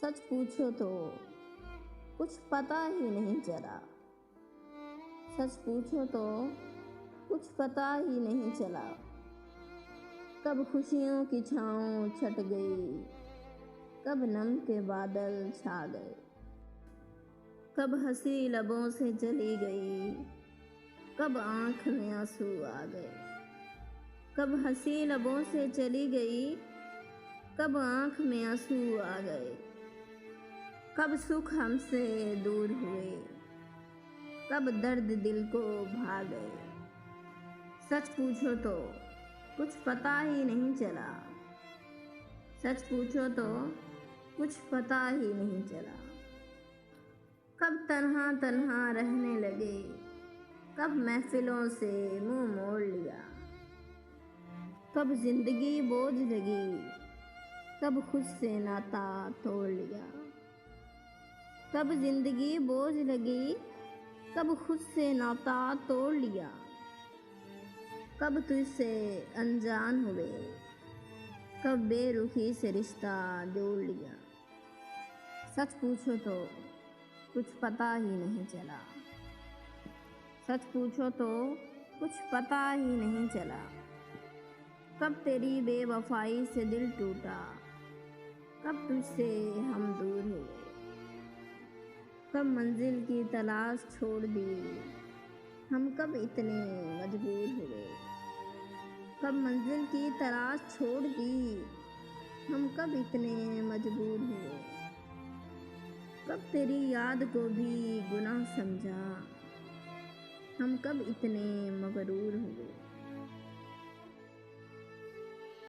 सच पूछो तो कुछ पता ही नहीं चला। सच पूछो तो कुछ पता ही नहीं चला। कब खुशियों की छाँव छट गई, कब नम के बादल छा गए। कब हंसी लबों से चली गई, कब आँख में आंसू आ गए। कब हंसी लबों से चली गई, कब आँख में आंसू आ गए। कब सुख हमसे दूर हुए, कब दर्द दिल को भा गए। सच पूछो तो कुछ पता ही नहीं चला। सच पूछो तो कुछ पता ही नहीं चला। कब तन्हा तन्हा रहने लगे, कब महफिलों से मुंह मोड़ लिया। कब जिंदगी बोझ लगी, कब खुद से नाता तोड़ लिया। कब जिंदगी बोझ लगी, कब खुद से नाता तोड़ लिया। कब तुझसे अनजान हुए, कब बेरुखी से रिश्ता जोड़ लिया। सच पूछो तो कुछ पता ही नहीं चला। सच पूछो तो कुछ पता ही नहीं चला। कब तेरी बेवफाई से दिल टूटा, कब तुझसे हम दूर हुए। कब मंजिल की तलाश छोड़ दी, हम कब इतने मजबूर हुए। कब मंजिल की तलाश छोड़ दी, हम कब इतने मजबूर हुए। कब तेरी याद को भी गुनाह समझा, हम कब इतने मगरूर हुए।